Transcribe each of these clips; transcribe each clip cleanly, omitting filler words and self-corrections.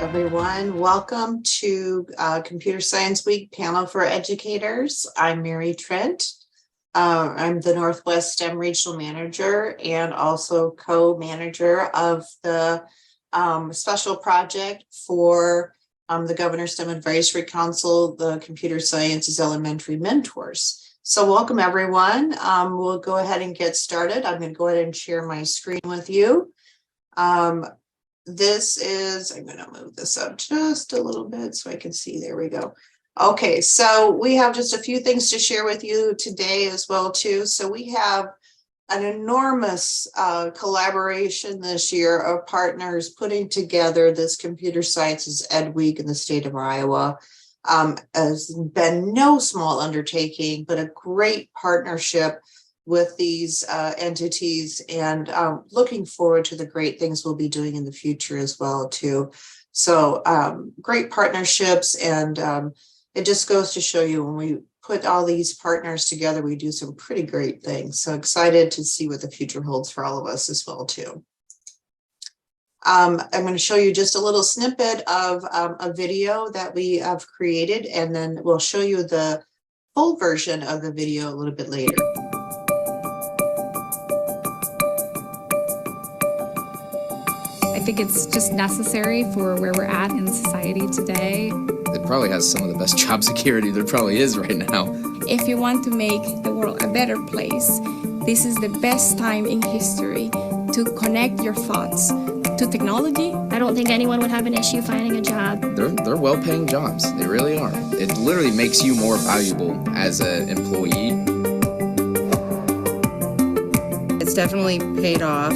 everyone. Welcome to Computer Science Week panel for educators. I'm Mary Trent. I'm the Northwest STEM Regional Manager and also co-manager of the special project for the Governor STEM Advisory Council, the Computer Sciences Elementary Mentors. So welcome everyone. We'll go ahead and get started. I'm going to go ahead and share my screen with you. I'm going to move this up just a little bit so I can see. There we go. Okay, so we have just a few things to share with you today as well too. So we have an enormous collaboration this year of partners putting together this Computer Sciences Ed Week in the state of Iowa. Has been no small undertaking, but a great partnership with these entities, and looking forward to the great things we'll be doing in the future as well too. So great partnerships, and it just goes to show you when we put all these partners together, we do some pretty great things. So excited to see what the future holds for all of us as well too. I'm going to show you just a little snippet of a video that we have created, and then we'll show you the full version of the video a little bit later. I think it's just necessary for where we're at in society today. It probably has some of the best job security there probably is right now. If you want to make the world a better place, this is the best time in history to connect your thoughts to technology. I don't think anyone would have an issue finding a job. They're well-paying jobs. They really are. It literally makes you more valuable as an employee. It's definitely paid off.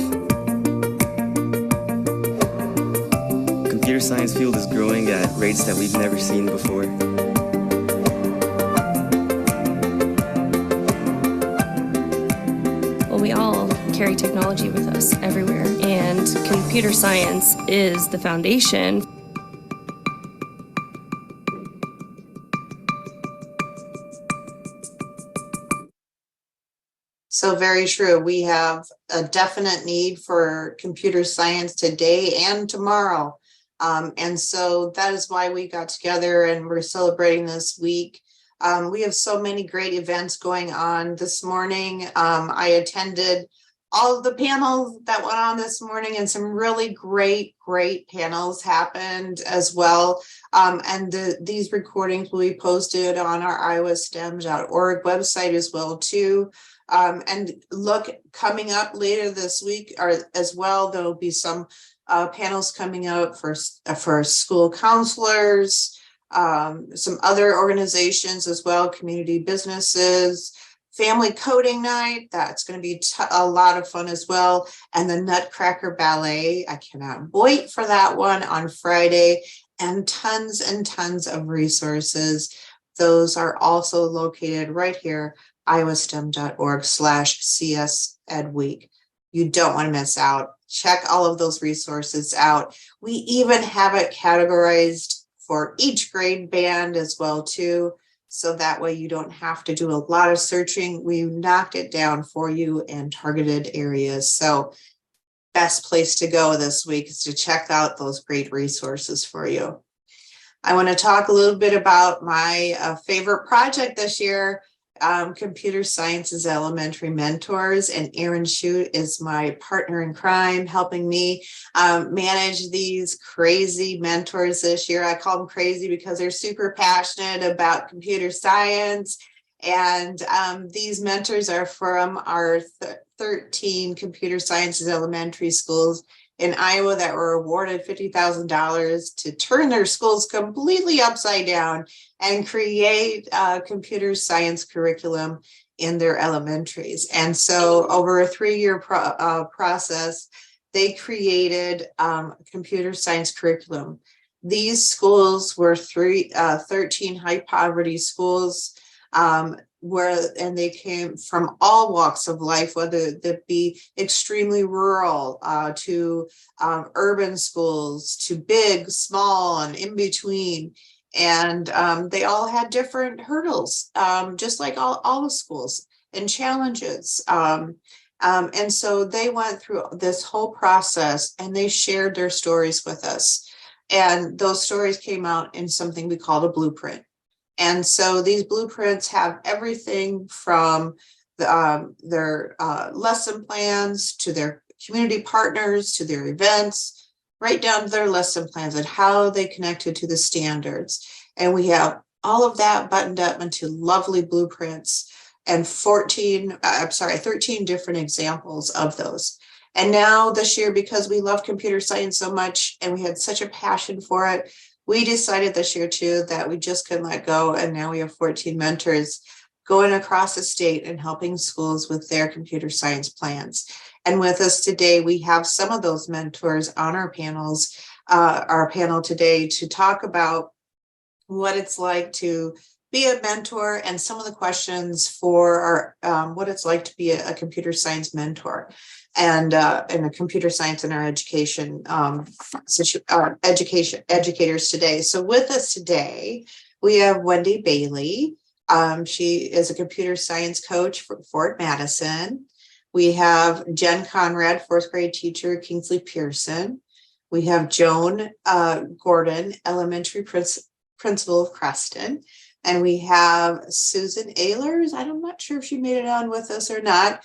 Computer science field is growing at rates that we've never seen before. Well, we all carry technology with us everywhere, and computer science is the foundation. So very true. We have a definite need for computer science today and tomorrow. And so that is why we got together and we're celebrating this week. We have so many great events going on this morning. I attended all of the panels that went on this morning, and some really great panels happened as well. And these recordings will be posted on our iowastem.org website as well too. And look, coming up later this week as well, there will be some panels coming up for school counselors, some other organizations as well, community businesses, family coding night. That's going to be a lot of fun as well. And the Nutcracker Ballet. I cannot wait for that one on Friday, and tons of resources. Those are also located right here, iowastem.org/CS Ed Week. You don't want to miss out. Check all of those resources out. We even have it categorized for each grade band as well too. So that way you don't have to do a lot of searching. We knocked it down for you in targeted areas. So best place to go this week is to check out those great resources for you. I want to talk a little bit about my favorite project this year. Computer Sciences Elementary Mentors, and Aaron Shute is my partner in crime, helping me manage these crazy mentors this year. I call them crazy because they're super passionate about computer science, and these mentors are from our 13 computer sciences elementary schools in Iowa that were awarded $50,000 to turn their schools completely upside down and create a computer science curriculum in their elementaries. And so over a 3-year process, they created a computer science curriculum. These schools were 13 high poverty schools, and they came from all walks of life, whether that be extremely rural to urban schools, to big, small, and in between. And they all had different hurdles, just like all the schools, and challenges. And so they went through this whole process, and they shared their stories with us. And those stories came out in something we called a blueprint. And so these blueprints have everything from their lesson plans to their community partners to their events, right down to their lesson plans and how they connected to the standards. And we have all of that buttoned up into lovely blueprints and 13 different examples of those. And now this year, because we love computer science so much and we had such a passion for it, we decided this year too that we just couldn't let go. And now we have 14 mentors going across the state and helping schools with their computer science plans. And with us today, we have some of those mentors on our panel today to talk about what it's like to be a mentor and some of the questions for our, what it's like to be a computer science mentor and a computer science in our education, educators today. So with us today, we have Wendy Bailey. She is a computer science coach for Fort Madison. We have Jen Conrad, fourth grade teacher, Kingsley Pearson. We have Joan Gordon, elementary principal of Creston. And we have Susan Ehlers. I'm not sure if she made it on with us or not.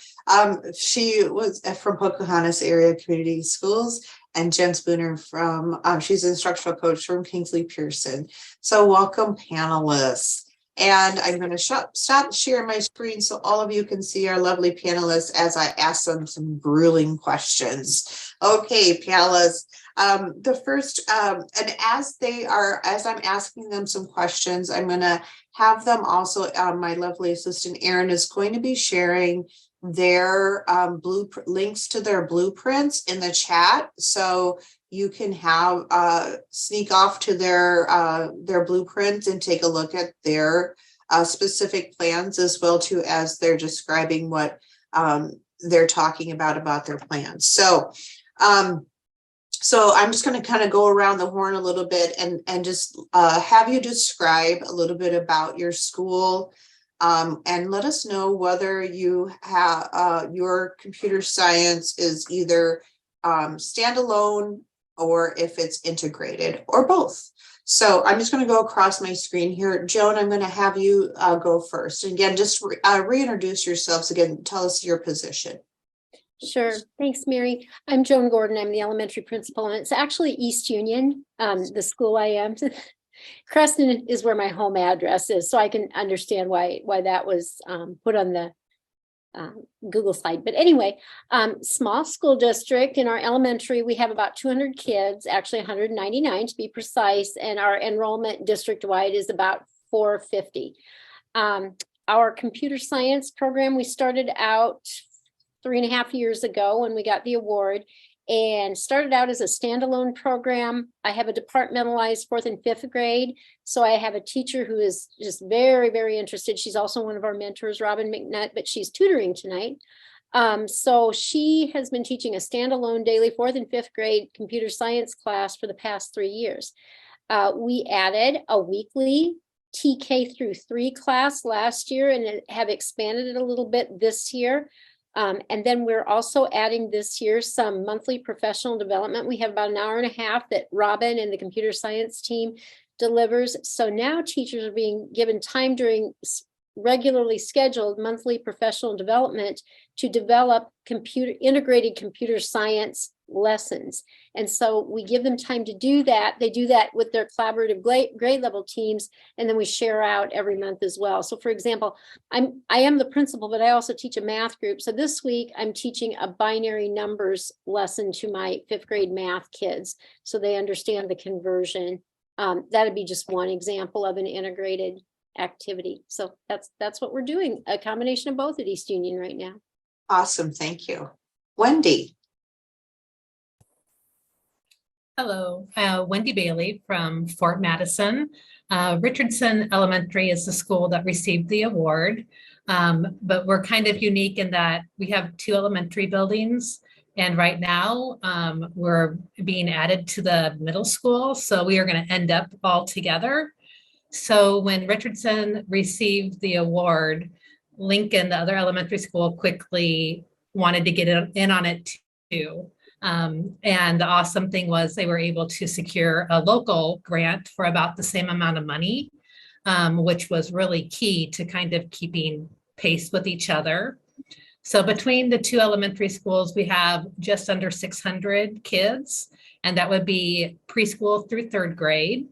She was from Pocahontas Area Community Schools, and Jen Spooner from, she's an instructional coach from Kingsley Pearson. So welcome, panelists. And I'm going to stop sharing my screen so all of you can see our lovely panelists as I ask them some grueling questions. Okay, panelists. The first, and as I'm asking them some questions, I'm going to have them also, my lovely assistant Erin is going to be sharing their links to their blueprints in the chat. So you can have sneak off to their blueprints and take a look at their specific plans as well too as they're describing what they're talking about their plans. So I'm just going to kind of go around the horn a little bit and just have you describe a little bit about your school and let us know whether you have your computer science is either standalone or if it's integrated or both. So I'm just going to go across my screen here. Joan, I'm going to have you go first. And again, just reintroduce yourselves again. Tell us your position. Sure. Thanks, Mary. I'm Joan Gordon. I'm the elementary principal, and it's actually East Union, the school I am. Creston is where my home address is, so I can understand why that was put on the Google slide. But anyway, small school district. In our elementary, we have about 200 kids, actually 199 to be precise, and our enrollment district-wide is about 450. Our computer science program, we started out 3.5 years ago when we got the award and started out as a standalone program. I have a departmentalized 4th and 5th grade. So I have a teacher who is just very, very interested. She's also one of our mentors, Robin McNutt, but she's tutoring tonight. So she has been teaching a standalone daily 4th and 5th grade computer science class for the past 3 years. We added a weekly TK through 3 class last year and have expanded it a little bit this year. And then we're also adding this year some monthly professional development. We have about an hour and a half that Robin and the computer science team delivers. So now teachers are being given time during regularly scheduled monthly professional development to develop integrated computer science lessons. And so we give them time to do that. They do that with their collaborative grade level teams, and then we share out every month as well. So for example, I am the principal, but I also teach a math group. So this week I'm teaching a binary numbers lesson to my 5th grade math kids so they understand the conversion. That'd be just one example of an integrated activity. So that's what we're doing, a combination of both at East Union right now. Awesome, thank you. Wendy. Hello, Wendy Bailey from Fort Madison. Richardson Elementary is the school that received the award, but we're kind of unique in that we have 2 elementary buildings, and right now we're being added to the middle school, so we are going to end up all together. So when Richardson received the award, Lincoln, the other elementary school, quickly wanted to get in on it too. And the awesome thing was they were able to secure a local grant for about the same amount of money, which was really key to kind of keeping pace with each other. So between the two elementary schools, we have just under 600 kids, and that would be preschool through third grade.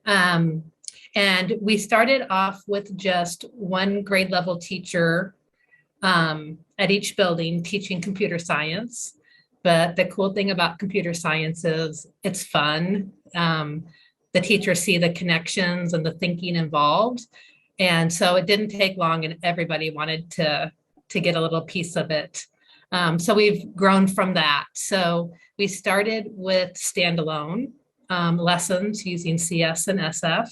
And we started off with just one grade level teacher at each building teaching computer science. But the cool thing about computer science is it's fun. The teachers see the connections and the thinking involved. And so it didn't take long and everybody wanted to get a little piece of it. So we've grown from that. So we started with standalone lessons using CS and SF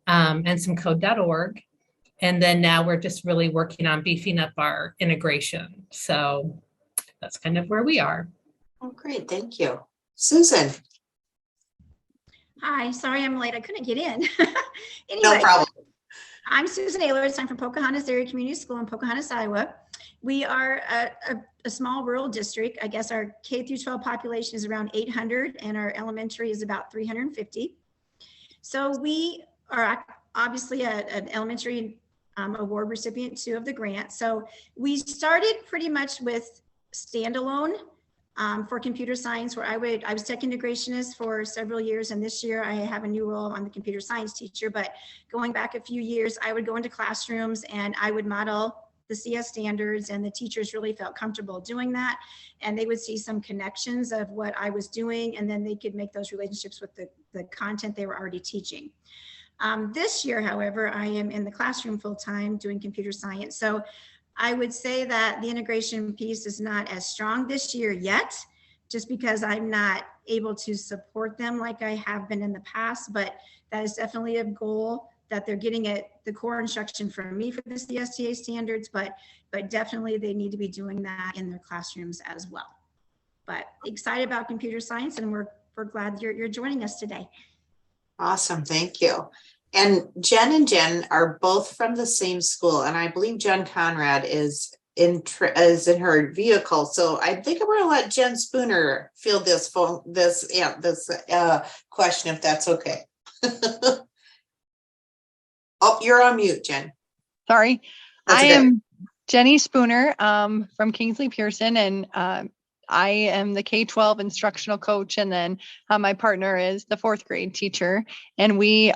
and some code.org. And then now we're just really working on beefing up our integration. So that's kind of where we are. Oh, great. Thank you. Susan. Hi, sorry I'm late. I couldn't get in. Anyway, No problem. I'm Susan Aylers. I'm from Pocahontas Area Community School in Pocahontas, Iowa. We are a small rural district. I guess our K through 12 population is around 800 and our elementary is about 350. So we are obviously an elementary award recipient too of the grant. So we started pretty much with standalone for computer science, where I was tech integrationist for several years, and this year I have a new role. I'm the computer science teacher, but going back a few years, I would go into classrooms and I would model the CS standards, and the teachers really felt comfortable doing that, and they would see some connections of what I was doing, and then they could make those relationships with the content they were already teaching. This year, however, I am in the classroom full-time doing computer science. So I would say that the integration piece is not as strong this year yet, just because I'm not able to support them like I have been in the past, but that is definitely a goal that they're getting the core instruction from me for the CSTA standards, but definitely they need to be doing that in their classrooms as well. But excited about computer science, and we're glad you're joining us today. Awesome. Thank you. And Jen are both from the same school, and I believe Jen Conrad is in her vehicle. So I think I'm going to let Jen Spooner field this question, if that's okay. Oh, you're on mute, Jen. Sorry. That's I okay. am Jenny Spooner from Kingsley Pearson, and I am the K-12 instructional coach, and then my partner is the fourth grade teacher. And we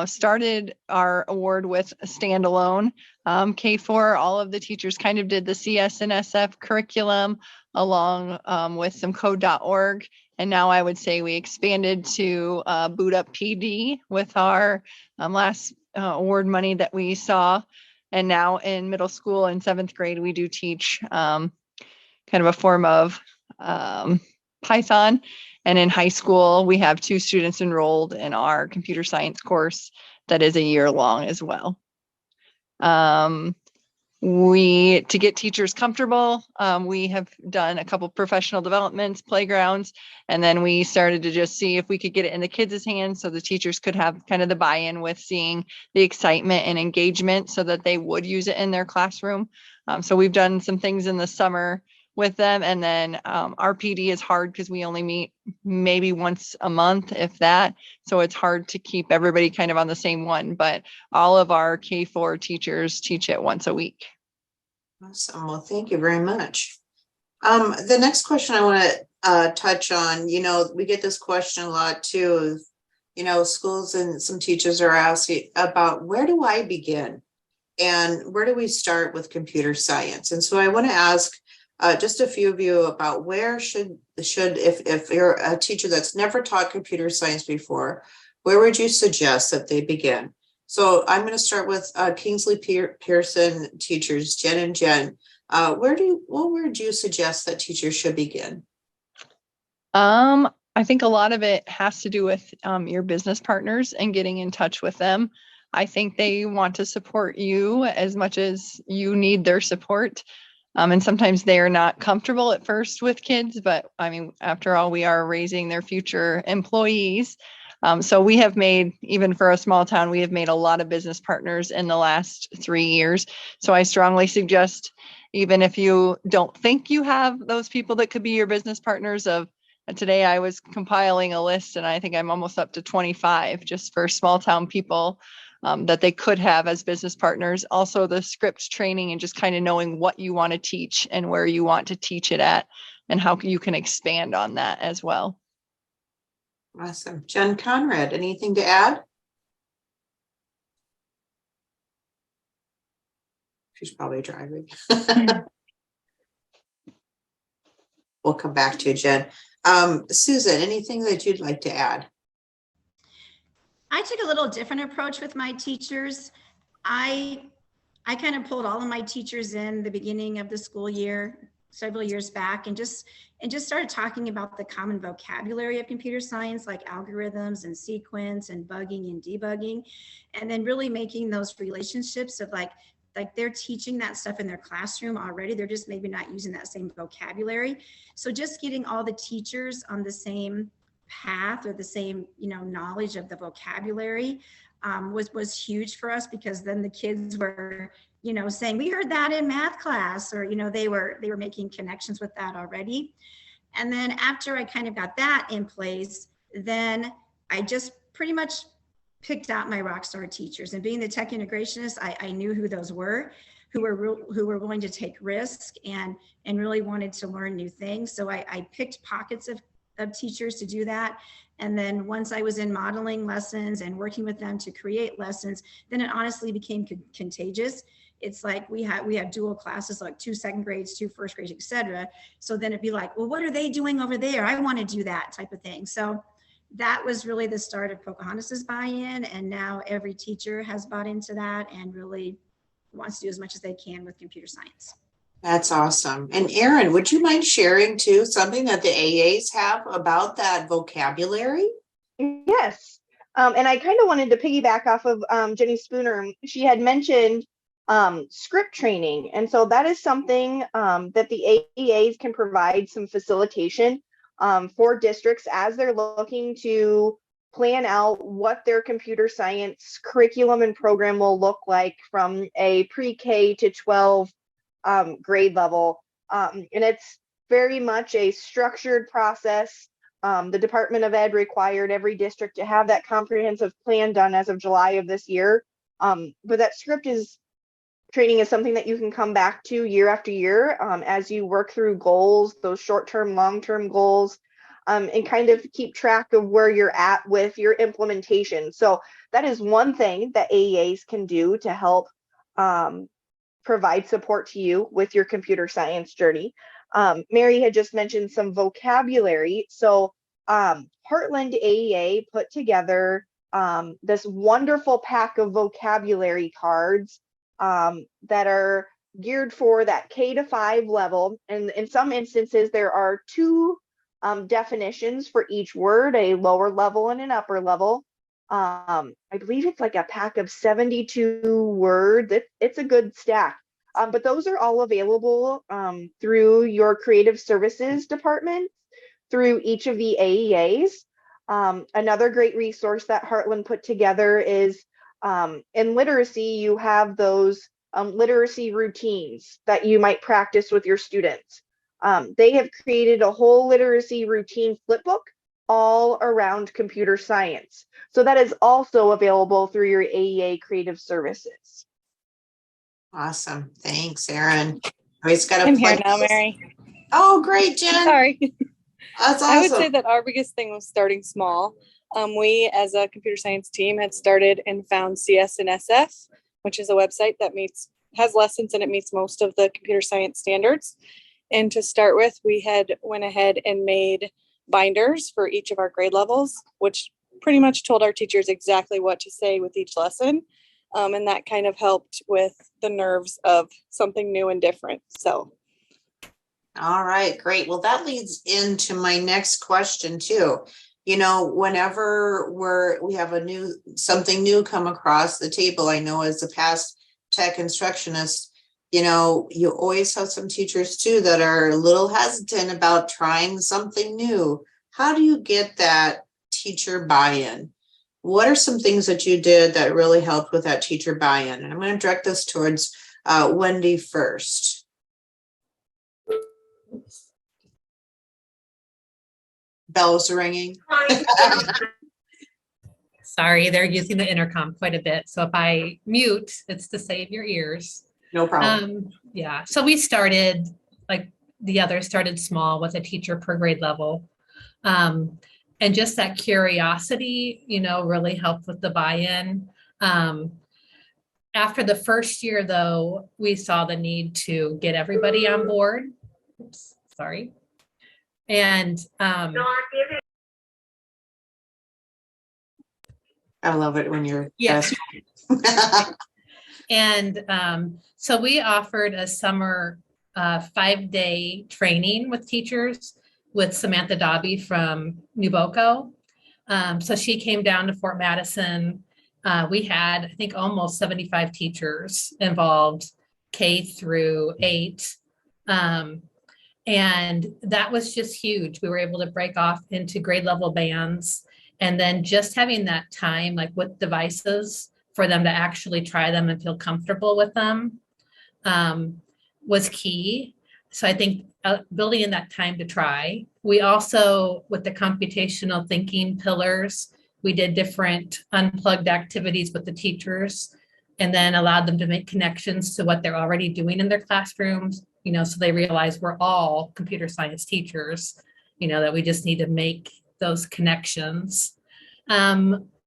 started our award with standalone. K4, all of the teachers kind of did the CS and SF curriculum along with some code.org. And now I would say we expanded to Boot Up PD with our last award money that we saw. And now in middle school and seventh grade, we do teach kind of a form of Python. And in high school, we have 2 students enrolled in our computer science course that is a year long as well. To get teachers comfortable, we have done a couple professional developments, playgrounds, and then we started to just see if we could get it in the kids' hands so the teachers could have kind of the buy-in with seeing the excitement and engagement so that they would use it in their classroom. So we've done some things in the summer with them, and then our PD is hard because we only meet maybe once a month, if that. So it's hard to keep everybody kind of on the same one, but all of our K4 teachers teach it once a week. Awesome. Well, thank you very much. The next question I want to touch on, we get this question a lot too. Schools and some teachers are asking about, where do I begin? And where do we start with computer science? And so I want to ask just a few of you about where should if you're a teacher that's never taught computer science before, where would you suggest that they begin? So I'm going to start with Kingsley Pearson teachers, Jen and Jen. Where would you suggest that teachers should begin? I think a lot of it has to do with your business partners and getting in touch with them. I think they want to support you as much as you need their support. And sometimes they are not comfortable at first with kids, but I mean, after all, we are raising their future employees. So we have made, even for a small town, we have made a lot of business partners in the last 3 years. So I strongly suggest, even if you don't think you have those people that could be your business partners of, today I was compiling a list and I think I'm almost up to 25 just for small town people that they could have as business partners. Also the script training and just kind of knowing what you want to teach and where you want to teach it at and how you can expand on that as well. Awesome. Jen Conrad, anything to add? She's probably driving. We'll come back to you, Jen. Susan, anything that you'd like to add? I took a little different approach with my teachers. I kind of pulled all of my teachers in the beginning of the school year, several years back, and just started talking about the common vocabulary of computer science, like algorithms and sequence and bugging and debugging, and then really making those relationships of like they're teaching that stuff in their classroom already. They're just maybe not using that same vocabulary. So just getting all the teachers on the same path or the same, knowledge of the vocabulary was huge for us, because then the kids were, saying, we heard that in math class, or, they were making connections with that already. And then after I kind of got that in place, then I just pretty much picked out my rock star teachers. And being the tech integrationist, I knew who those were, who were willing to take risks and really wanted to learn new things. So I picked pockets of teachers to do that. And then once I was in modeling lessons and working with them to create lessons, then it honestly became contagious. It's like we have dual classes, like 2 second grades, 2 first grades, etc. So then it'd be like, well, what are they doing over there? I want to do that type of thing. So that was really the start of Pocahontas's buy-in. And now every teacher has bought into that and really wants to do as much as they can with computer science. That's awesome. And Erin, would you mind sharing too something that the AAs have about that vocabulary? Yes. And I kind of wanted to piggyback off of Jenny Spooner. She had mentioned script training. And so that is something that the AAs can provide some facilitation for districts as they're looking to plan out what their computer science curriculum and program will look like from a pre-K to 12 grade level. And it's very much a structured process. The Department of Ed required every district to have that comprehensive plan done as of July of this year. But that script training is something that you can come back to year after year as you work through goals, those short-term, long-term goals, and kind of keep track of where you're at with your implementation. So that is one thing that AEAs can do to help provide support to you with your computer science journey. Mary had just mentioned some vocabulary. So Heartland AEA put together this wonderful pack of vocabulary cards that are geared for that K-5 level. And in some instances, there are 2 definitions for each word, a lower level and an upper level. I believe it's like a pack of 72 words. It's a good stack. But those are all available through your creative services department, through each of the AEAs. Another great resource that Heartland put together is in literacy, you have those literacy routines that you might practice with your students. They have created a whole literacy routine flipbook all around computer science. So that is also available through your AEA creative services. Awesome. Thanks, Erin. Always got to I'm here now, Mary. Oh, great, Jen. Sorry. That's awesome. I would say that our biggest thing was starting small. We, as a computer science team, had started and found CS and SF, which is a website that has lessons and it meets most of the computer science standards. And to start with, we had went ahead and made binders for each of our grade levels, which pretty much told our teachers exactly what to say with each lesson. And that kind of helped with the nerves of something new and different. So. All right, great. Well, that leads into my next question too. Whenever we have something new come across the table, I know as a past tech instructionist, you always have some teachers too that are a little hesitant about trying something new. How do you get that teacher buy-in. What are some things that you did that really helped with that teacher buy-in? And I'm going to direct this towards Wendy first. Bells ringing. Sorry, they're using the intercom quite a bit. So if I mute, it's to save your ears. No problem. Yeah, so we started, like the others, started small with a teacher per grade level. And just that curiosity, really helped with the buy-in. After the first year, though, we saw the need to get everybody on board. Oops, sorry. And I love it when you're yes. And so we offered a summer 5-day training with teachers with Samantha Dobby from NUBOCO. So she came down to Fort Madison. We had, I think, almost 75 teachers involved, K through 8. And that was just huge. We were able to break off into grade level bands, and then just having that time, like with devices, for them to actually try them and feel comfortable with them was key. So I think building in that time to try. We also, with the computational thinking pillars, we did different unplugged activities with the teachers, and then allowed them to make connections to what they're already doing in their classrooms, so they realize we're all computer science teachers, that we just need to make those connections.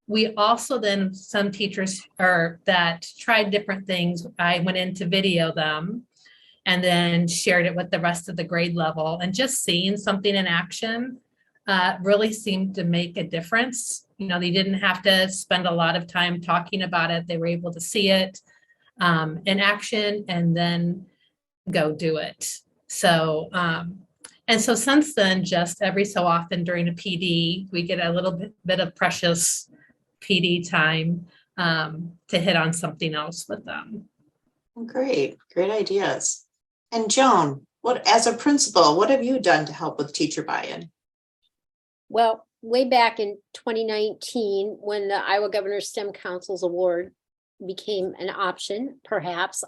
We also then, some teachers that tried different things, I went in to video them and then shared it with the rest of the grade level, and just seeing something in action really seemed to make a difference. They didn't have to spend a lot of time talking about it. They were able to see it in action and then go do it. So, and so since then, just every so often during a PD, we get a little bit of precious PD time to hit on something else with them. Great ideas. And Joan, as a principal, what have you done to help with teacher buy-in? Well, way back in 2019, when the Iowa Governor STEM Council's Award became an option, perhaps,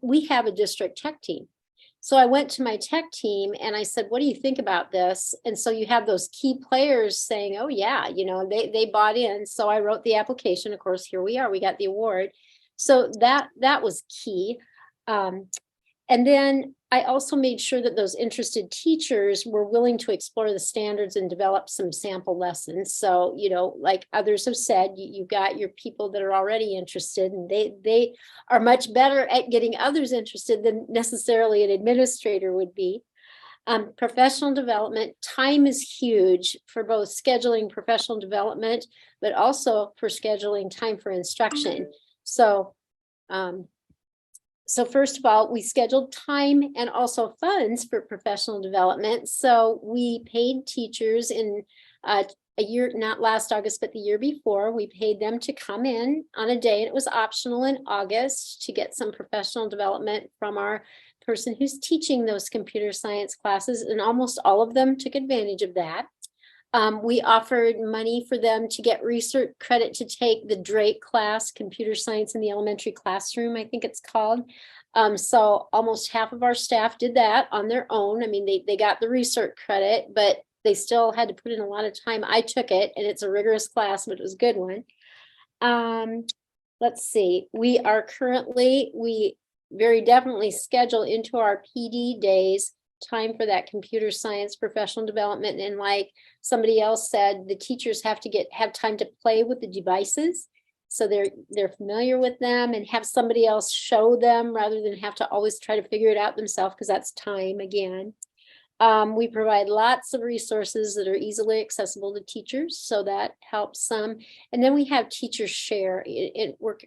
we have a district tech team. So I went to my tech team and I said, what do you think about this? And so you have those key players saying, oh yeah, they bought in. So I wrote the application. Of course, here we are, we got the award. So that was key. And then I also made sure that those interested teachers were willing to explore the standards and develop some sample lessons. So, like others have said, you've got your people that are already interested, and they are much better at getting others interested than necessarily an administrator would be. Professional development, time is huge for both scheduling professional development, but also for scheduling time for instruction. So first of all, we scheduled time and also funds for professional development. So we paid teachers in a year, not last August, but the year before, we paid them to come in on a day, and it was optional in August to get some professional development from our person who's teaching those computer science classes, and almost all of them took advantage of that. We offered money for them to get research credit to take the Drake class, Computer Science in the Elementary Classroom, I think it's called. So almost half of our staff did that on their own. I mean, they got the research credit, but they still had to put in a lot of time. I took it, and it's a rigorous class, but it was a good one. Let's see. We very definitely schedule into our PD days time for that computer science professional development. And like somebody else said, the teachers have to have time to play with the devices, so they're familiar with them, and have somebody else show them rather than have to always try to figure it out themselves, because that's time again. We provide lots of resources that are easily accessible to teachers, so that helps some. And then we have teachers share. We're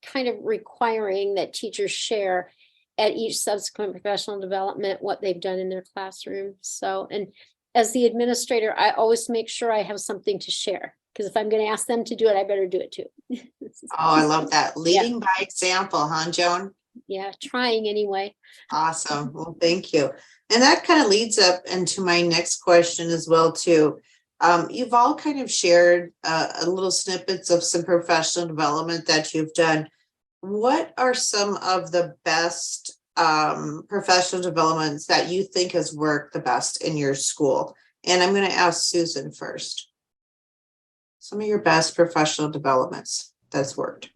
kind of requiring that teachers share at each subsequent professional development what they've done in their classroom. So, and as the administrator, I always make sure I have something to share, because if I'm going to ask them to do it, I better do it too. Oh, I love that. Leading by example, huh, Joan? Yeah, trying anyway. Awesome. Well, thank you. And that kind of leads up into my next question as well, too. You've all kind of shared a little snippets of some professional development that you've done. What are some of the best professional developments that you think has worked the best in your school? And I'm going to ask Susan first. Some of your best professional developments that's worked.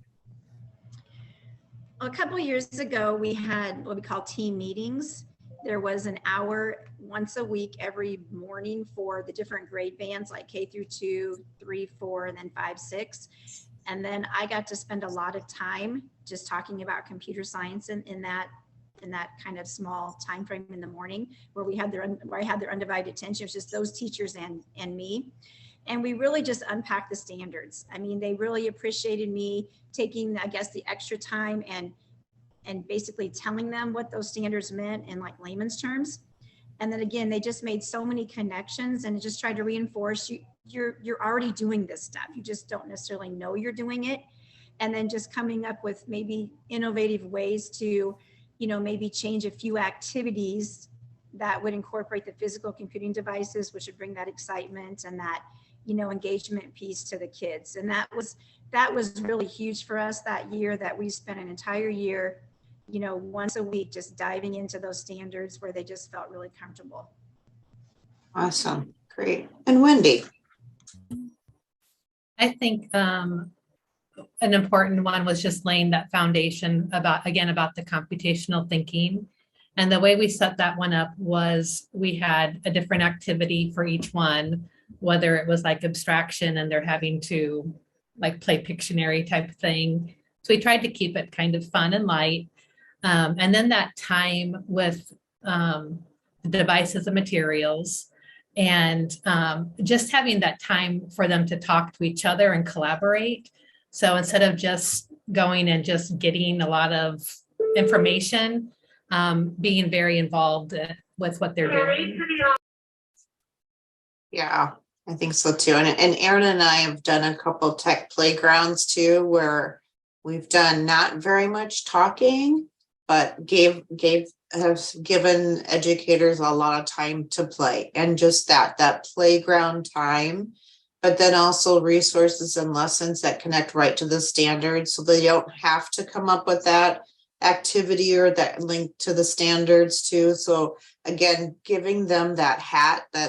A couple of years ago, we had what we call team meetings. There was an hour once a week every morning for the different grade bands like K through 2, 3, 4, and then 5, 6. And then I got to spend a lot of time just talking about computer science in that kind of small time frame in the morning where I had their undivided attention. It was just those teachers and me. And we really just unpacked the standards. I mean, they really appreciated me taking, I guess, the extra time and basically telling them what those standards meant in like layman's terms. And then again, they just made so many connections and just tried to reinforce you're already doing this stuff. You just don't necessarily know you're doing it. And then just coming up with maybe innovative ways to, maybe change a few activities that would incorporate the physical computing devices, which would bring that excitement and that, engagement piece to the kids. And that was really huge for us that year, that we spent an entire year, once a week, just diving into those standards where they just felt really comfortable. Awesome. Great. And Wendy? I think an important one was just laying that foundation about the computational thinking. And the way we set that one up was we had a different activity for each one, whether it was like abstraction and they're having to like play Pictionary type thing. So we tried to keep it kind of fun and light. And then that time with the devices and materials, and just having that time for them to talk to each other and collaborate. So instead of just going and just getting a lot of information, being very involved with what they're doing. Yeah, I think so too. And Erin and I have done a couple tech playgrounds too, where we've done not very much talking, but have given educators a lot of time to play, and just that playground time, but then also resources and lessons that connect right to the standards, so they don't have to come up with that activity or that link to the standards too. So again, giving them that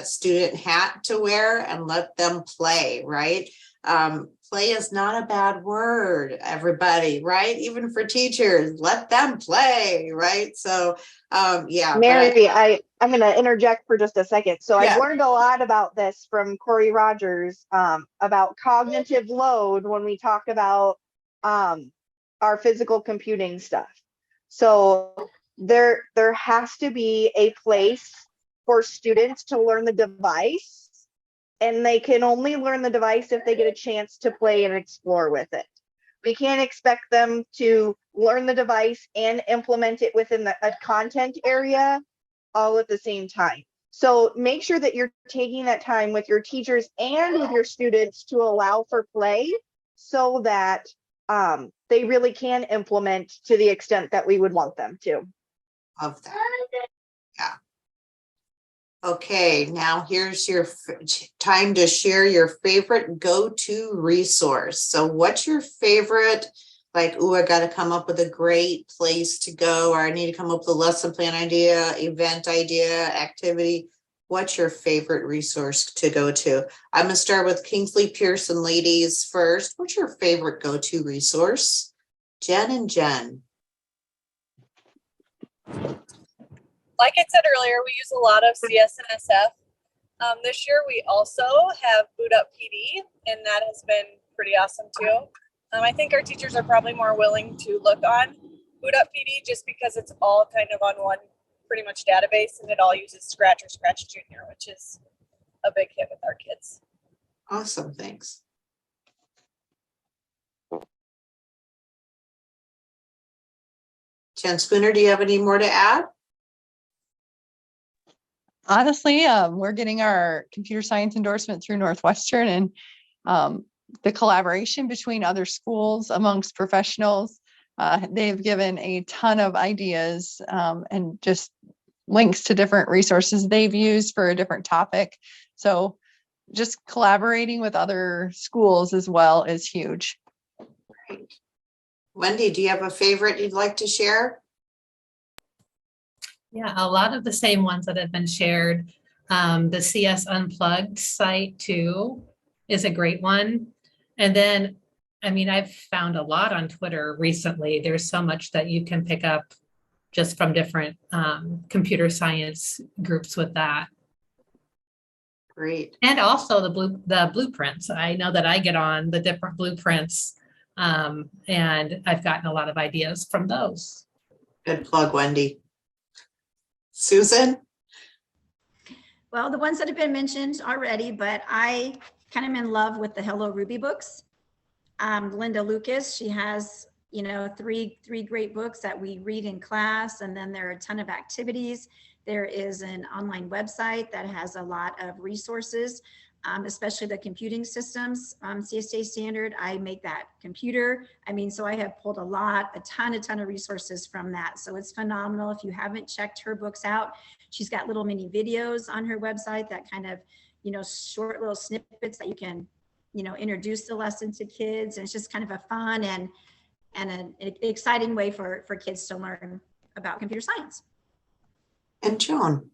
student hat to wear and let them play, right? Play is not a bad word, everybody, right? Even for teachers, let them play, right? So yeah. Mary, I'm going to interject for just a second. So Yeah. I've learned a lot about this from Corey Rogers, about cognitive load when we talk about our physical computing stuff. So there has to be a place for students to learn the device, and they can only learn the device if they get a chance to play and explore with it. We can't expect them to learn the device and implement it within a content area all at the same time. So make sure that you're taking that time with your teachers and with your students to allow for play, so that they really can implement to the extent that we would want them to. Love that. Yeah. Okay, now here's your time to share your favorite go-to resource. So what's your favorite, like, oh, I got to come up with a great place to go, or I need to come up with a lesson plan idea, event idea, activity. What's your favorite resource to go to? I'm going to start with Kingsley Pearson ladies first. What's your favorite go-to resource? Jen and Jen. Like I said earlier, we use a lot of CS and SF. This year, we also have Boot Up PD, and that has been pretty awesome too. I think our teachers are probably more willing to look on Boot Up PD just because it's all kind of on one pretty much database, and it all uses Scratch or Scratch Junior, which is a big hit with our kids. Awesome, thanks. Jen Spooner, do you have any more to add? Honestly, we're getting our computer science endorsement through Northwestern, and the collaboration between other schools amongst professionals, they've given a ton of ideas and just links to different resources they've used for a different topic. So just collaborating with other schools as well is huge. Great. Wendy, do you have a favorite you'd like to share? Yeah, a lot of the same ones that have been shared. The CS Unplugged site too is a great one. And then, I mean, I've found a lot on Twitter recently. There's so much that you can pick up just from different computer science groups with that. Great. And also the blueprints. I know that I get on the different blueprints, and I've gotten a lot of ideas from those. Good plug, Wendy. Susan? Well, the ones that have been mentioned already, but I kind of am in love with the Hello Ruby books. Linda Lucas, she has, you know, three great books that we read in class, and then there are a ton of activities. There is an online website that has a lot of resources, especially the computing systems, CSA standard. I make that computer. I mean, so I have pulled a ton of resources from that. So it's phenomenal. If you haven't checked her books out, she's got little mini videos on her website that kind of, you know, short little snippets that you can, you know, introduce the lesson to kids. And it's just kind of a fun and an exciting way for kids to learn about computer science. And Joan?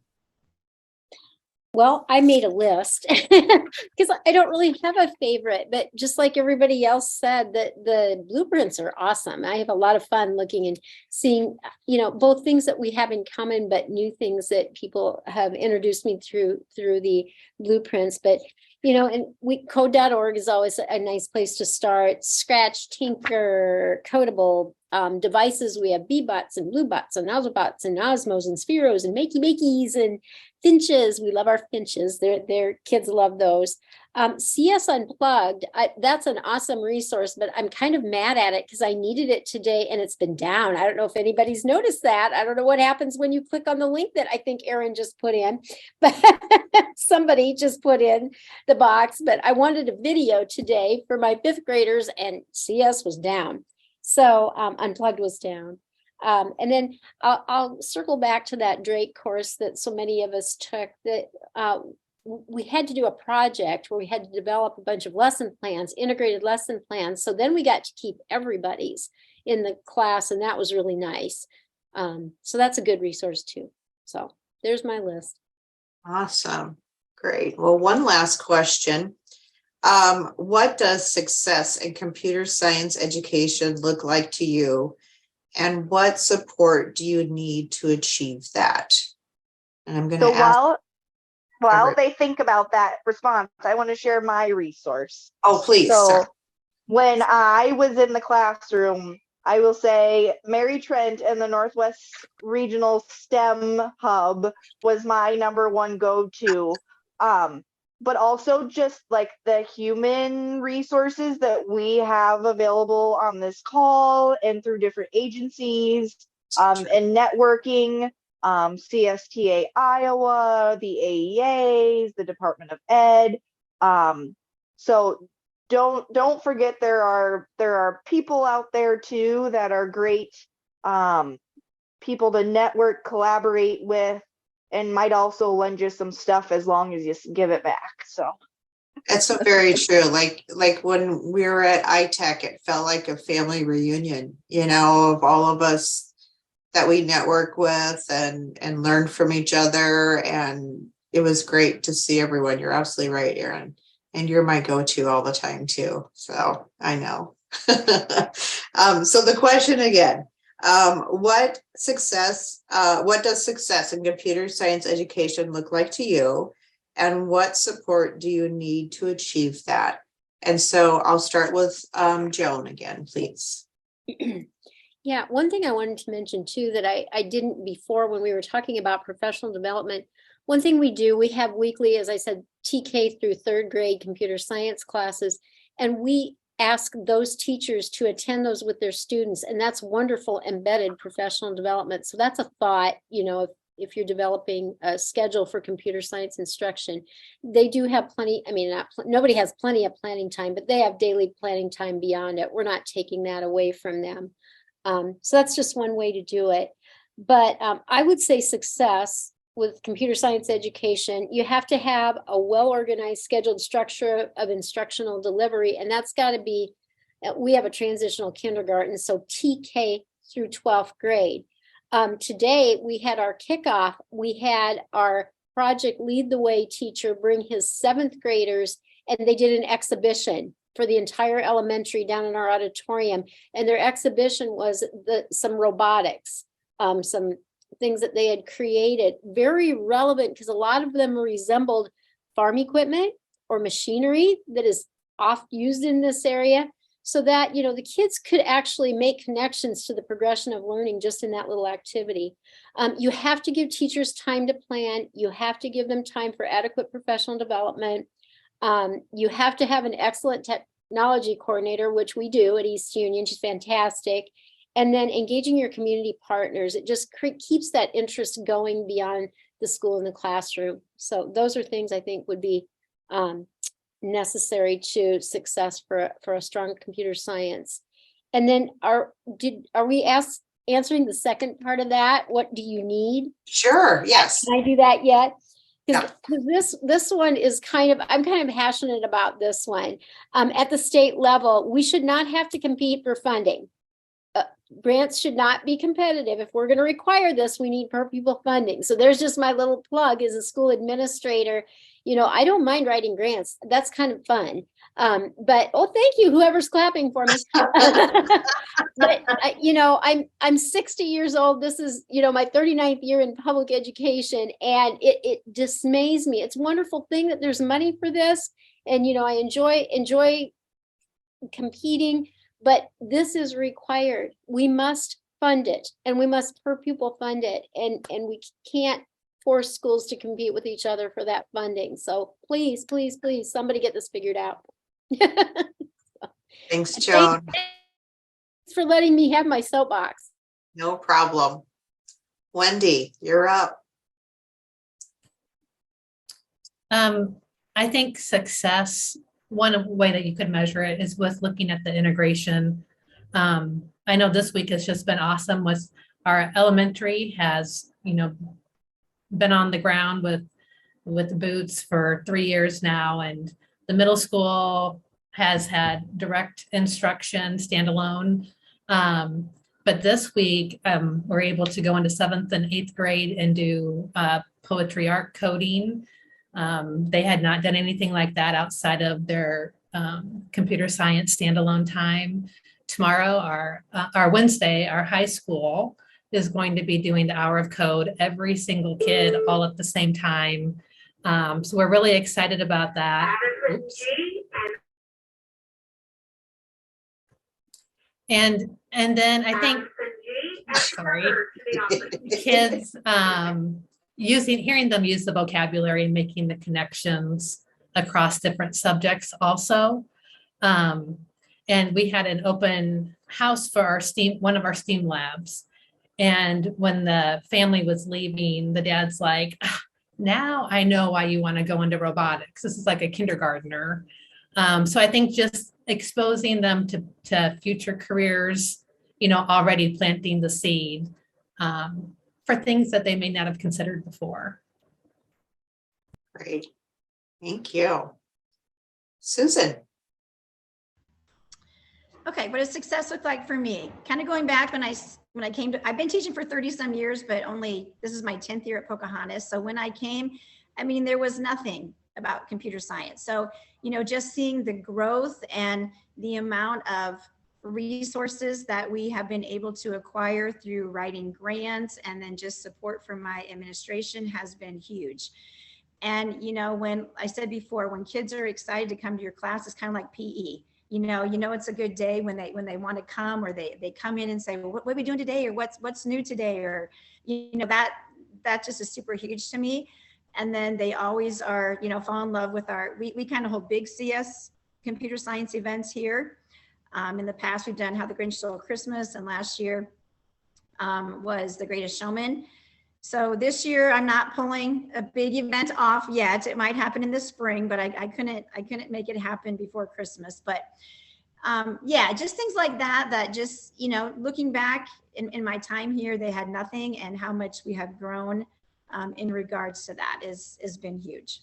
Well, I made a list because I don't really have a favorite, but just like everybody else said, that the blueprints are awesome. I have a lot of fun looking and seeing, you know, both things that we have in common, but new things that people have introduced me through the blueprints. But, you know, and code.org is always a nice place to start. Scratch, Tinker, Codable, devices. We have Bbots and Bluebots and Ozbots and Osmos and Spheros and Makeys and Finches. We love our Finches. Their kids love those. CS Unplugged, that's an awesome resource, but I'm kind of mad at it because I needed it today and it's been down. I don't know if anybody's noticed that. I don't know what happens when you click on the link that I think Erin just put in, but somebody just put in the box. But I wanted a video today for my 5th graders and CS was down. So Unplugged was down. And then I'll circle back to that Drake course that so many of us took, that we had to do a project where we had to develop a bunch of lesson plans, integrated lesson plans. So then we got to keep everybody's in the class, and that was really nice. So that's a good resource too. So there's my list. Awesome. Great. Well, one last question. What does success in computer science education look like to you? And what support do you need to achieve that? And I'm going to ask. While they think about that response, I want to share my resource. Oh, please. So when I was in the classroom, I will say Mary Trent and the Northwest Regional STEM Hub was my #1 go-to. But also just like the human resources that we have available on this call and through different agencies and networking, CSTA Iowa, the AEAs, the Department of Ed. So don't forget there are people out there too that are great people to network, collaborate with, and might also lend you some stuff as long as you give it back. So that's so very true. Like when we were at iTech, it felt like a family reunion, you know, of all of us that we network with and learn from each other. And it was great to see everyone. You're absolutely right, Erin. And you're my go-to all the time too. So I know. So the question again, what does success in computer science education look like to you? And what support do you need to achieve that? And so I'll start with Joan again, please. Yeah, one thing I wanted to mention too that I didn't before when we were talking about professional development. One thing we have weekly, as I said, TK through 3rd grade computer science classes, and we ask those teachers to attend those with their students, and that's wonderful embedded professional development. So that's a thought, you know, if you're developing a schedule for computer science instruction, they do have plenty. I mean, nobody has plenty of planning time, but they have daily planning time beyond it. We're not taking that away from them. So that's just one way to do it. But I would say success with computer science education, you have to have a well-organized, scheduled structure of instructional delivery, and that's got to be, we have a transitional kindergarten, so TK through 12th grade. Today, we had our kickoff. We had our Project Lead the Way teacher bring his 7th graders, and they did an exhibition for the entire elementary down in our auditorium. And their exhibition was some robotics, some things that they had created, very relevant because a lot of them resembled farm equipment or machinery that is oft used in this area, so that, you know, the kids could actually make connections to the progression of learning just in that little activity. You have to give teachers time to plan. You have to give them time for adequate professional development. You have to have an excellent technology coordinator, which we do at East Union. She's fantastic. And then engaging your community partners, it just keeps that interest going beyond the school and the classroom. So those are things I think would be necessary to success for a strong computer science. And then are we answering the second part of that? What do you need? Sure, yes. Can I do that yet? Because this one is I'm kind of passionate about this one. At the state level, we should not have to compete for funding. Grants should not be competitive. If we're going to require this, we need per pupil funding. So there's just my little plug as a school administrator. You know, I don't mind writing grants. That's kind of fun. But thank you, whoever's clapping for me. But you know, I'm 60 years old. This is, you know, my 39th year in public education, and it dismays me. It's a wonderful thing that there's money for this, and you know, I enjoy competing. But this is required. We must fund it, and we must per pupil fund it, and we can't force schools to compete with each other for that funding. So please, please, please, somebody get this figured out. Thanks, Joan. Thanks for letting me have my soapbox. No problem. Wendy, you're up. I think success, one way that you could measure it is with looking at the integration. I know this week has just been awesome with our elementary has, you know, been on the ground with the boots for 3 years now, and the middle school has had direct instruction standalone. But this week, we're able to go into 7th and 8th grade and do poetry art coding. They had not done anything like that outside of their computer science standalone time. Tomorrow, our Wednesday, our high school is going to be doing the hour of code, every single kid all at the same time. So we're really excited about that. Oops. And then I think, sorry, kids hearing them use the vocabulary and making the connections across different subjects also. And we had an open house for our one of our STEAM labs. And when the family was leaving, the dad's like, now I know why you want to go into robotics. This is like a kindergartner. So I think just exposing them to future careers, you know, already planting the seed for things that they may not have considered before. Great. Thank you. Susan. Okay, what does success look like for me? Kind of going back when I came to, I've been teaching for 30 some years, but this is my 10th year at Pocahontas. So when I came, I mean, there was nothing about computer science. So, you know, just seeing the growth and the amount of resources that we have been able to acquire through writing grants and then just support from my administration has been huge. And, you know, when I said before, when kids are excited to come to your class, it's kind of like PE. You know, it's a good day when they want to come, or they come in and say, well, what are we doing today? Or what's new today? Or, you know, that just is super huge to me. And then they always are, you know, fall in love with we kind of hold big CS computer science events here. In the past, we've done How the Grinch Stole Christmas, and last year was The Greatest Showman. So this year I'm not pulling a big event off yet. It might happen in the spring, but I couldn't make it happen before Christmas. But yeah, just things like that just, you know, looking back in my time here, they had nothing, and how much we have grown in regards to that has been huge.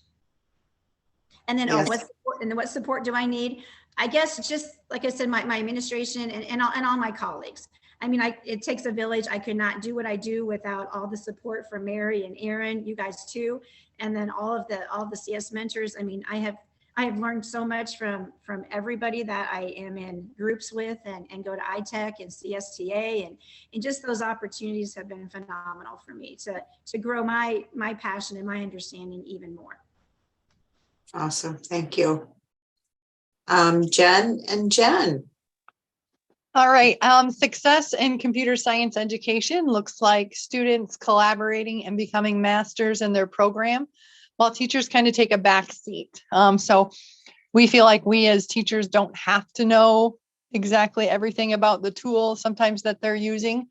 And then, Yes. what support do I need? I guess just like I said, my administration and all my colleagues. I mean, it takes a village. I could not do what I do without all the support from Mary and Aaron, you guys too, and then all of the CS mentors. I mean, I have learned so much from everybody that I am in groups with, and go to ITech and CSTA, and just those opportunities have been phenomenal for me to grow my passion and my understanding even more. Awesome. Thank you. Jen and Jen. All right. Success in computer science education looks like students collaborating and becoming masters in their program, while teachers kind of take a back seat. So we feel like we as teachers don't have to know exactly everything about the tool sometimes that they're using.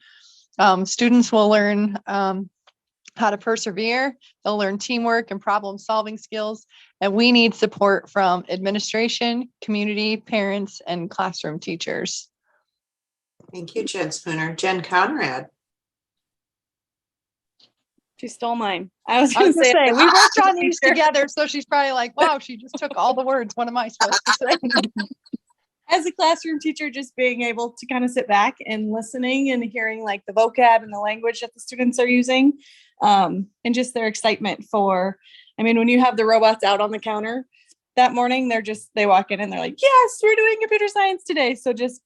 Students will learn how to persevere. They'll learn teamwork and problem solving skills. And we need support from administration, community, parents, and classroom teachers. Thank you, Jen Spooner. Jen Conrad. She stole mine. I was I going was to gonna say, say, we worked on these together, so she's probably like, wow, she just took all the words. What am I supposed to say? as a classroom teacher, just being able to kind of sit back and listening and hearing like the vocab and the language that the students are using, and just their excitement for, I mean, when you have the robots out on the counter that morning, they walk in and they're like, yes, we're doing computer science today. So just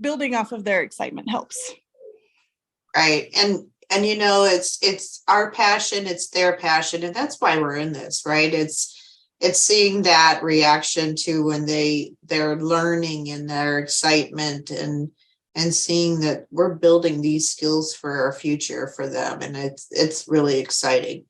building off of their excitement helps. Right. And you know, it's our passion, it's their passion, and that's why we're in this, right? It's seeing that reaction to when they're learning and their excitement and seeing that we're building these skills for our future for them. And it's really exciting.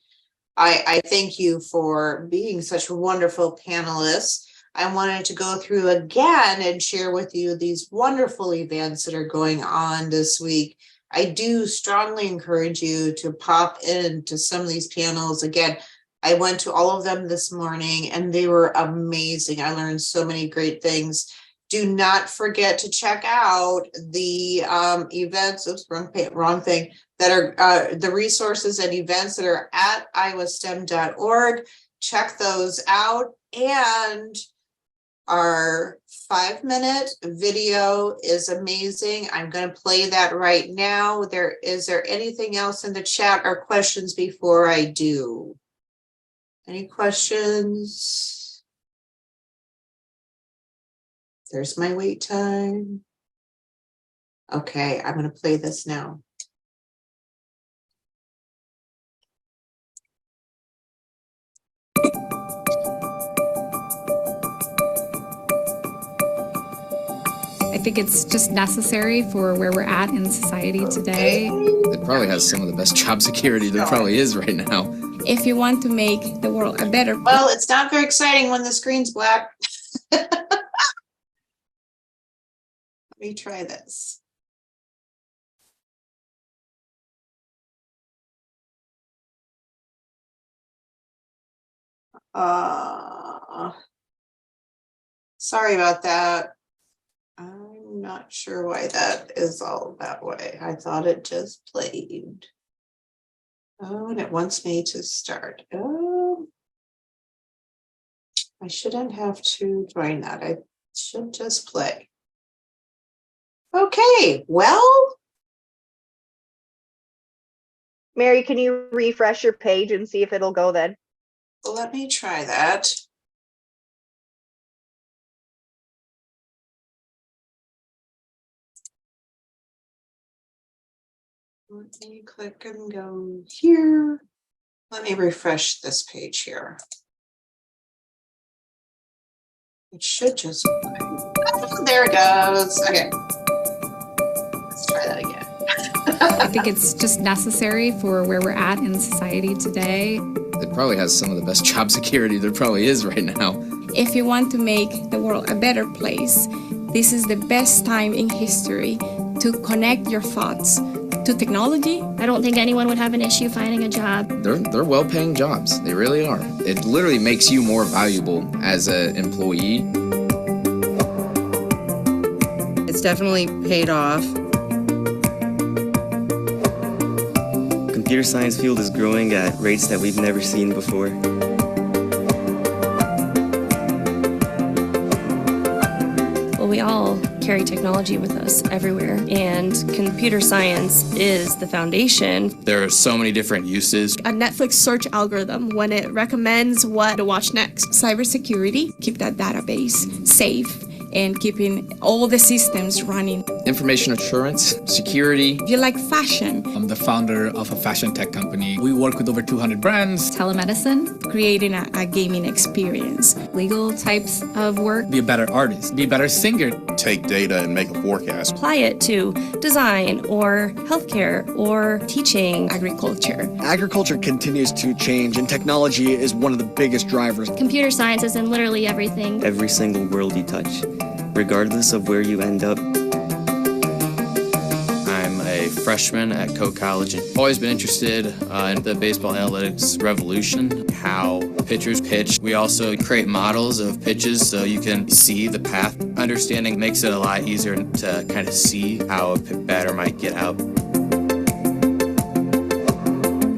I thank you for being such wonderful panelists. I wanted to go through again and share with you these wonderful events that are going on this week. I do strongly encourage you to pop into some of these panels. Again, I went to all of them this morning and they were amazing. I learned so many great things. Do not forget to check out the events, oops, wrong thing, that are the resources and events that are at iowastem.org. Check those out. And our 5-minute video is amazing. I'm going to play that right now. Is there anything else in the chat or questions before I do? Any questions? There's my wait time. Okay, I'm going to play this now. I think it's just necessary for where we're at in society today. It probably has some of the best job security there probably is right now. If you want to make the world a better place. Well, it's not very exciting when the screen's black. Let me try this. Sorry about that. I'm not sure why that is all that way. I thought it just played. Oh, and it wants me to start. Oh, I shouldn't have to join that. I should just play. Okay, well. Mary, can you refresh your page and see if it'll go then? Let me try that. Let me click and go here. Let me refresh this page here. It should just, oh, there it goes. Okay. Let's try that again. I think it's just necessary for where we're at in society today. It probably has some of the best job security there probably is right now. If you want to make the world a better place, this is the best time in history to connect your thoughts to technology. I don't think anyone would have an issue finding a job. They're well-paying jobs. They really are. It literally makes you more valuable as an employee. It's definitely paid off. computer science field is growing at rates that we've never seen before. Well, we all carry technology with us everywhere, and computer science is the foundation. There are so many different uses. A Netflix search algorithm when it recommends what to watch next. Cybersecurity, keep that database safe and keeping all the systems running. Information assurance, security. If you like fashion, I'm the founder of a fashion tech company. We work with over 200 brands. Telemedicine, creating a gaming experience. legal types of work. Be a better artist, be a better singer. Take data and make a forecast. Apply it to design or healthcare or teaching. Agriculture. Agriculture continues to change, and technology is one of the biggest drivers. Computer science is in literally everything. Every single world you touch, regardless of where you end up. I'm a freshman at Coe College and always been interested in the baseball analytics revolution, how pitchers pitch. We also create models of pitches so you can see the path. Understanding makes it a lot easier to kind of see how a batter might get out.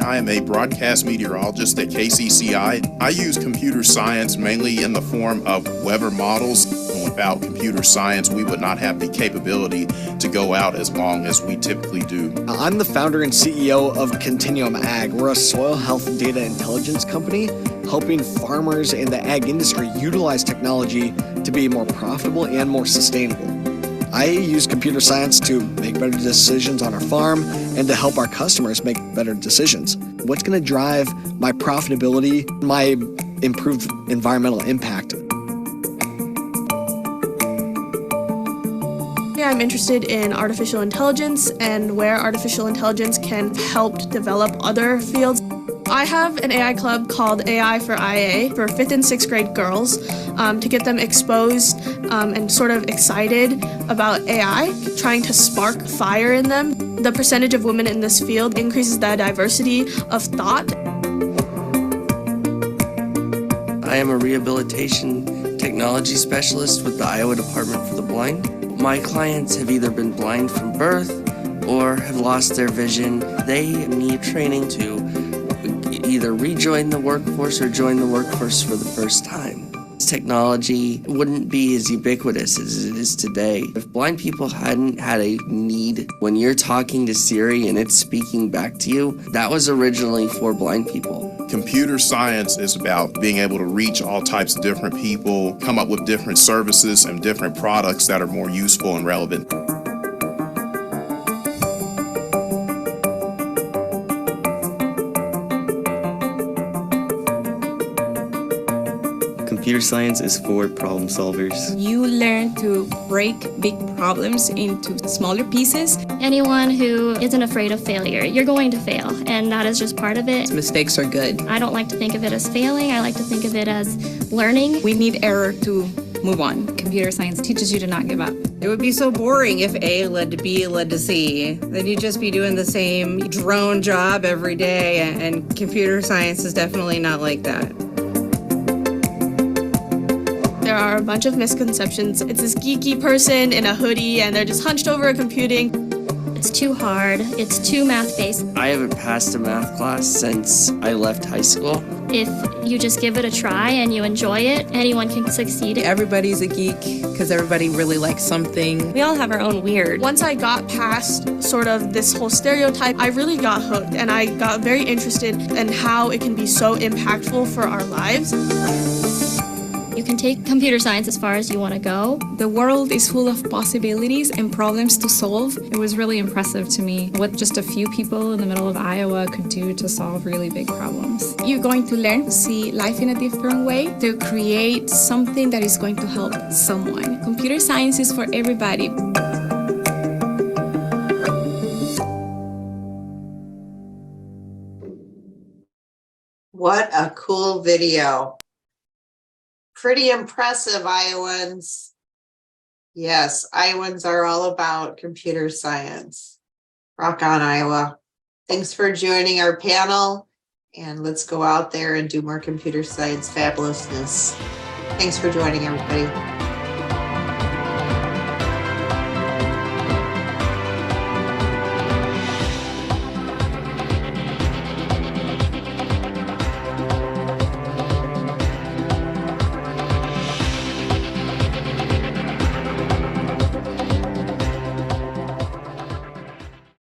I am a broadcast meteorologist at KCCI. I use computer science mainly in the form of weather models. Without computer science, we would not have the capability to go out as long as we typically do. I'm the founder and CEO of Continuum Ag. We're a soil health data intelligence company helping farmers in the ag industry utilize technology to be more profitable and more sustainable. I use computer science to make better decisions on our farm and to help our customers make better decisions. What's going to drive my profitability, my improved environmental impact? I'm interested in artificial intelligence and where artificial intelligence can help develop other fields. I have an AI club called AI for IA for 5th and 6th grade girls to get them exposed and sort of excited about AI, trying to spark fire in them. The percentage of women in this field increases the diversity of thought. I am a rehabilitation technology specialist with the Iowa Department for the Blind. My clients have either been blind from birth or have lost their vision. They need training to either rejoin the workforce or join the workforce for the first time. Technology wouldn't be as ubiquitous as it is today if blind people hadn't had a need. When you're talking to Siri and it's speaking back to you, that was originally for blind people. Computer science is about being able to reach all types of different people, come up with different services and different products that are more useful and relevant. Computer science is for problem solvers. You learn to break big problems into smaller pieces. Anyone who isn't afraid of failure, you're going to fail, and that is just part of it. Mistakes are good. I don't like to think of it as failing. I like to think of it as learning. We need error to move on. Computer science teaches you to not give up. It would be so boring if A led to B led to C. Then you'd just be doing the same drone job every day, and computer science is definitely not like that. There are a bunch of misconceptions. It's this geeky person in a hoodie and they're just hunched over a computing. It's too hard. It's too math-based. I haven't passed a math class since I left high school. If you just give it a try and you enjoy it, anyone can succeed. Everybody's a geek because everybody really likes something. We all have our own weird. Once I got past sort of this whole stereotype, I really got hooked and I got very interested in how it can be so impactful for our lives. You can take computer science as far as you want to go. The world is full of possibilities and problems to solve. It was really impressive to me what just a few people in the middle of Iowa could do to solve really big problems. You're going to learn to see life in a different way, to create something that is going to help someone. Computer science is for everybody. What a cool video. Pretty impressive, Iowans. Yes, Iowans are all about computer science. Rock on, Iowa. Thanks for joining our panel, and let's go out there and do more computer science fabulousness. Thanks for joining, everybody.